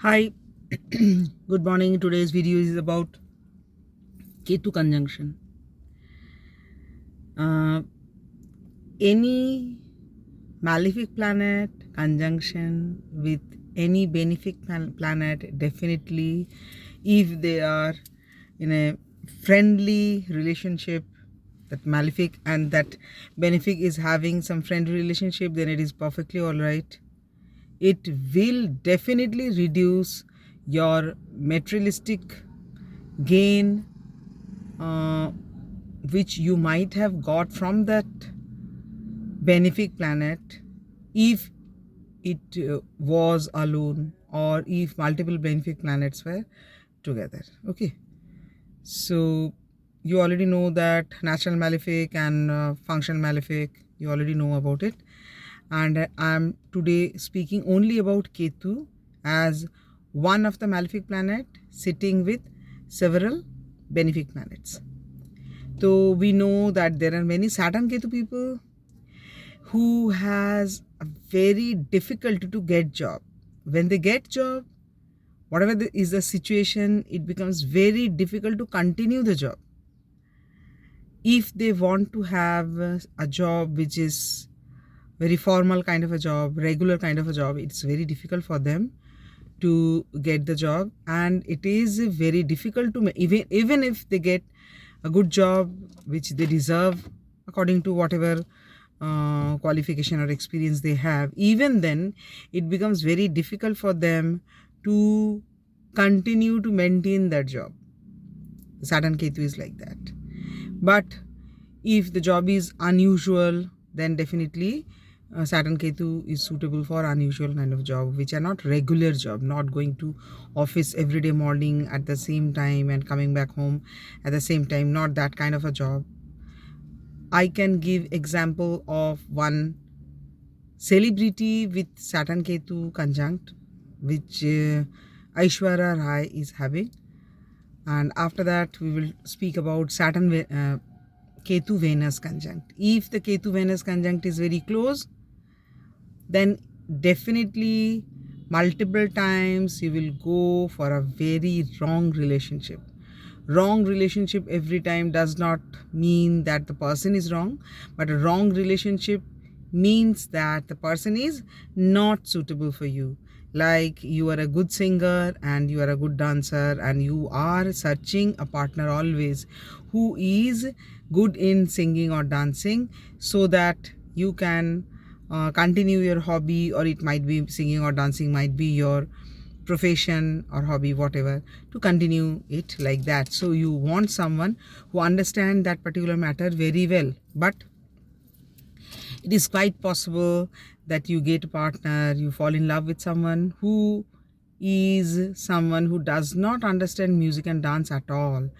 Hi, good morning. Today's video is about Ketu conjunction. Uh, any malefic planet conjunction with any benefic planet, definitely, if they are in a friendly relationship, that malefic and that benefic is having some friendly relationship, then it is perfectly all right. It will definitely reduce your materialistic gain, uh, which you might have got from that benefic planet if it was alone, or if multiple benefic planets were together. Okay, so you already know that natural malefic and functional malefic, you already know about it. And I'm today speaking only about Ketu as one of the malefic planet sitting with several benefic planets. So we know that there are many Saturn Ketu people who has a very difficult to get job. When they get job, whatever is the situation, it becomes very difficult to continue the job. If they want to have a job which is very formal kind of a job, regular kind of a job, it's very difficult for them to get the job. And it is very difficult to even if they get a good job which they deserve according to whatever qualification or experience they have, even then it becomes very difficult for them to continue to maintain that job. Saturn Ketu is like that. But if the job is unusual, then definitely Saturn Ketu is suitable for unusual kind of job, which are not regular job, not going to office every day morning at the same time and coming back home at the same time, not that kind of a job. I can give example of one celebrity with Saturn Ketu conjunct, which Aishwarya Rai is having. And after that, we will speak about Saturn Ketu Venus conjunct. If the Ketu Venus conjunct is very close, then definitely multiple times you will go for a very wrong relationship. Wrong relationship every time does not mean that the person is wrong, but a wrong relationship means that the person is not suitable for you. Like you are a good singer and you are a good dancer and you are searching a partner always who is good in singing or dancing, so that you can continue your hobby, or it might be singing or dancing might be your profession or hobby, whatever, to continue it like that. So you want someone who understands that particular matter very well. But it is quite possible that you get a partner, you fall in love with someone who is someone who does not understand music and dance at all,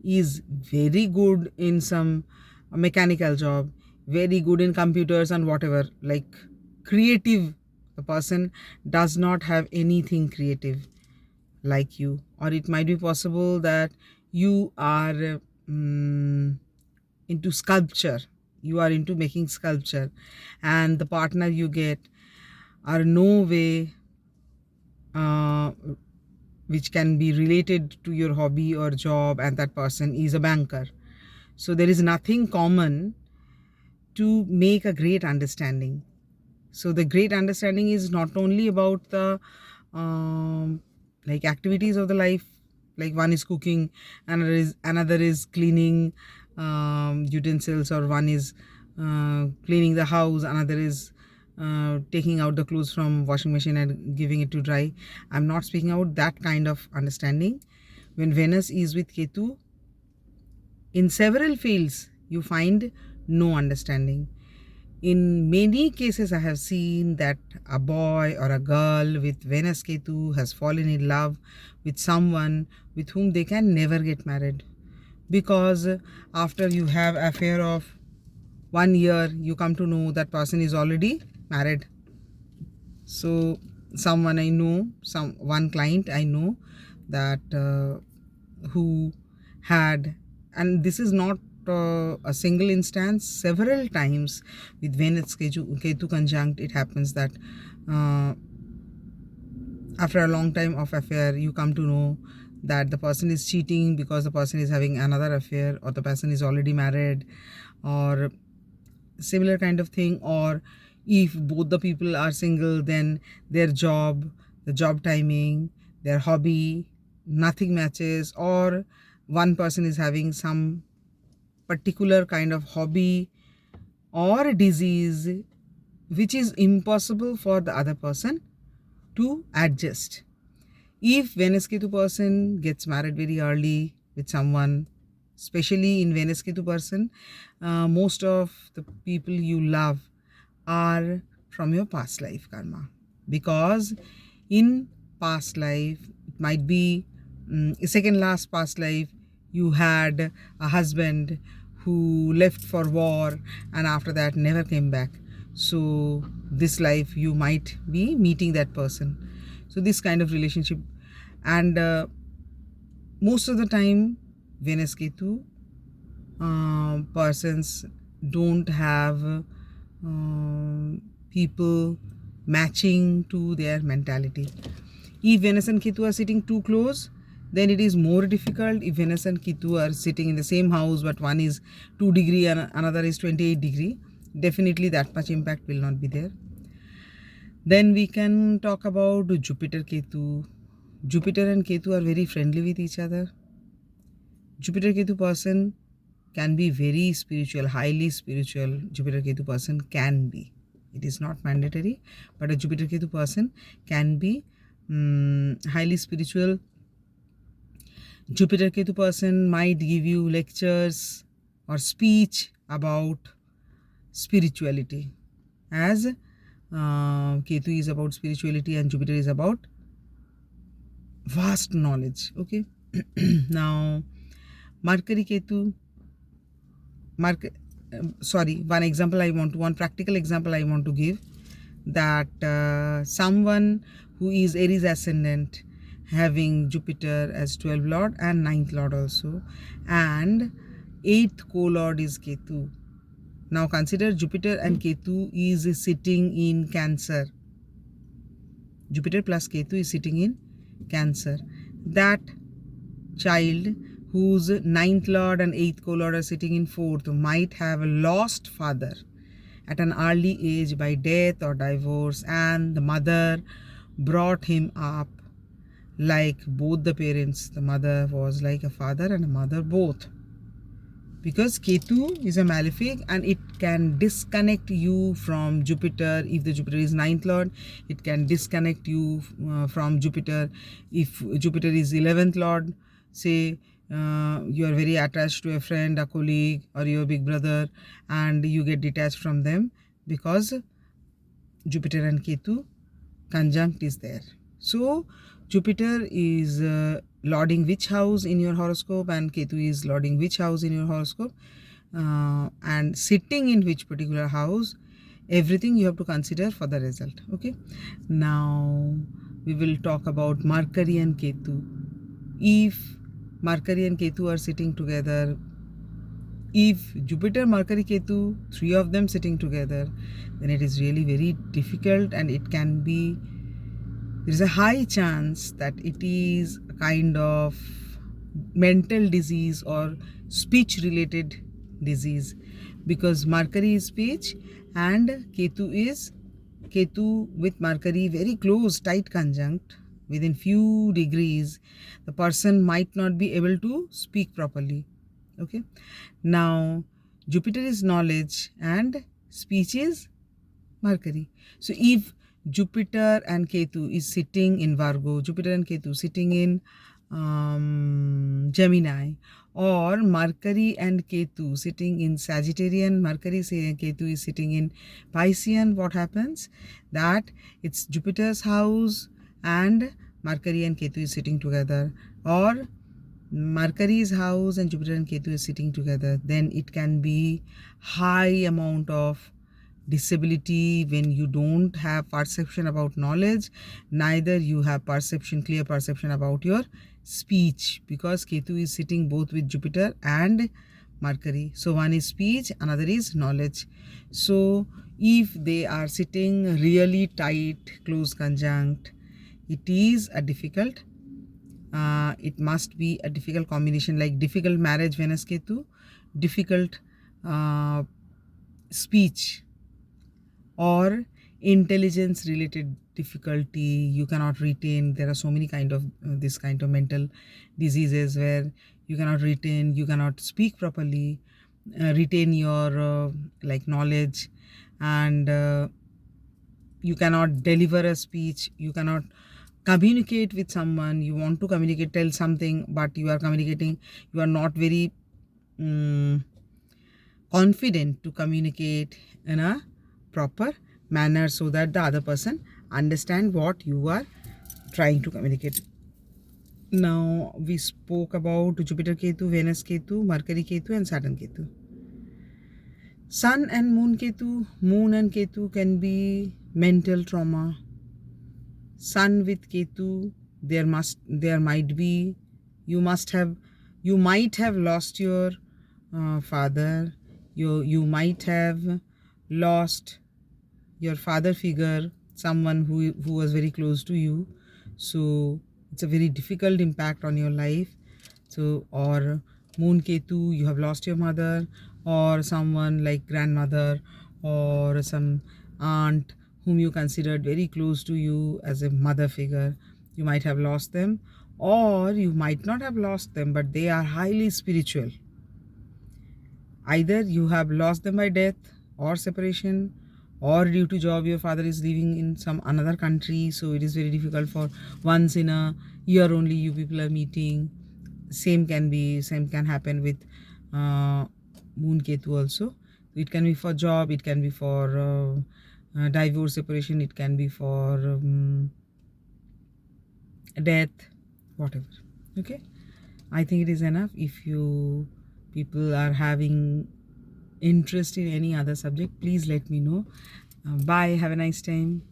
is very good in some mechanical job, very good in computers and whatever, like creative. The person does not have anything creative like you. Or it might be possible that you are into sculpture, you are into making sculpture, and the partner you get are no way uh, which can be related to your hobby or job, and that person is a banker. So there is nothing common to make a great understanding. So the great understanding is not only about the like activities of the life, like one is cooking, another is cleaning utensils, or one is cleaning the house, another is taking out the clothes from washing machine and giving it to dry. I'm not speaking about that kind of understanding. When Venus is with Ketu, in several fields you find no understanding. In many cases, I have seen that a boy or a girl with Venus Ketu has fallen in love with someone with whom they can never get married, because after you have affair of 1 year, you come to know that person is already married. So someone I know, one client I know, that who had, and this is not a single instance, several times with Venus Ketu conjunct, it happens that after a long time of affair, you come to know that the person is cheating because the person is having another affair, or the person is already married, or similar kind of thing. Or if both the people are single, then their job, the job timing, their hobby, nothing matches, or one person is having some particular kind of hobby or disease which is impossible for the other person to adjust. If Venus Ketu person gets married very early with someone, especially in Venus Ketu person, most of the people you love are from your past life karma, because in past life, it might be second last past life, you had a husband who left for war and after that never came back. So this life you might be meeting that person. So this kind of relationship. And most of the time Venus Ketu persons don't have people matching to their mentality. If Venus and Ketu are sitting too close, then it is more difficult. If Venus and Ketu are sitting in the same house, but one is 2 degree and another is 28 degree, definitely that much impact will not be there. Then we can talk about Jupiter Ketu. Jupiter and Ketu are very friendly with each other. Jupiter Ketu person can be very spiritual, highly spiritual. Jupiter Ketu person can be. It is not mandatory, but a Jupiter Ketu person can be highly spiritual. Jupiter Ketu person might give you lectures or speech about spirituality, as Ketu is about spirituality and Jupiter is about vast knowledge. Okay. Now Mercury Ketu, one practical example I want to give, that someone who is Aries ascendant, having Jupiter as 12th lord and 9th lord also, and 8th co-lord is Ketu. Now consider Jupiter and Ketu is sitting in Cancer. Jupiter plus Ketu is sitting in Cancer. That child whose 9th lord and 8th co-lord are sitting in 4th might have a lost father at an early age by death or divorce, and the mother brought him up like both the parents. The mother was like a father and a mother both, because Ketu is a malefic and it can disconnect you from Jupiter. If the Jupiter is 9th lord, it can disconnect you from Jupiter. If Jupiter is 11th lord, say you are very attached to a friend, a colleague, or your big brother, and you get detached from them because Jupiter and Ketu conjunct is there. So Jupiter is lording which house in your horoscope, and Ketu is lording which house in your horoscope, and sitting in which particular house, everything you have to consider for the result. Okay. Now we will talk about Mercury and Ketu. If Mercury and Ketu are sitting together, if Jupiter, Mercury, Ketu, three of them sitting together, then it is really very difficult, and it can be, there is a high chance that it is a kind of mental disease or speech related disease, because Mercury is speech and Ketu with Mercury very close, tight conjunct. Within few degrees, the person might not be able to speak properly. Okay. Now Jupiter is knowledge and speech is Mercury. So if Jupiter and Ketu is sitting in Virgo, Jupiter and Ketu sitting in Gemini, or Mercury and Ketu sitting in Sagittarian, Mercury Ketu is sitting in Piscean, what happens? That it's Jupiter's house and Mercury and Ketu is sitting together, or Mercury's house and Jupiter and Ketu is sitting together, then it can be high amount of disability when you don't have perception about knowledge, neither you have clear perception about your speech, because Ketu is sitting both with Jupiter and Mercury. So one is speech, another is knowledge. So if they are sitting really tight, close conjunct, it is a difficult, it must be a difficult combination, like difficult marriage Venus Ketu, difficult speech, or intelligence related difficulty you cannot retain. There are so many kind of this kind of mental diseases where you cannot retain, you cannot speak properly, retain your like knowledge, and you cannot deliver a speech, you cannot communicate with someone. You want to communicate, tell something, but you are communicating, you are not very confident to communicate in a proper manner so that the other person understand what you are trying to communicate. Now we spoke about Jupiter Ketu, Venus Ketu, Mercury Ketu and Saturn Ketu. Sun and Moon Ketu, Moon and Ketu can be mental trauma. Sun with Ketu, there might be, you might have lost your father, you might have lost your father figure, someone who was very close to you. So it's a very difficult impact on your life. So, or Moon Ketu, you have lost your mother, or someone like grandmother or some aunt whom you considered very close to you as a mother figure. You might have lost them, or you might not have lost them, but they are highly spiritual. Either you have lost them by death or separation, or due to job your father is living in some another country, so it is very difficult, for once in a year only you people are meeting. Same can happen with Moon Ketu also. It can be for job, it can be for divorce, separation, it can be for death, whatever. Okay, I think it is enough. If you people are having interest in any other subject, please let me know. Bye, have a nice time.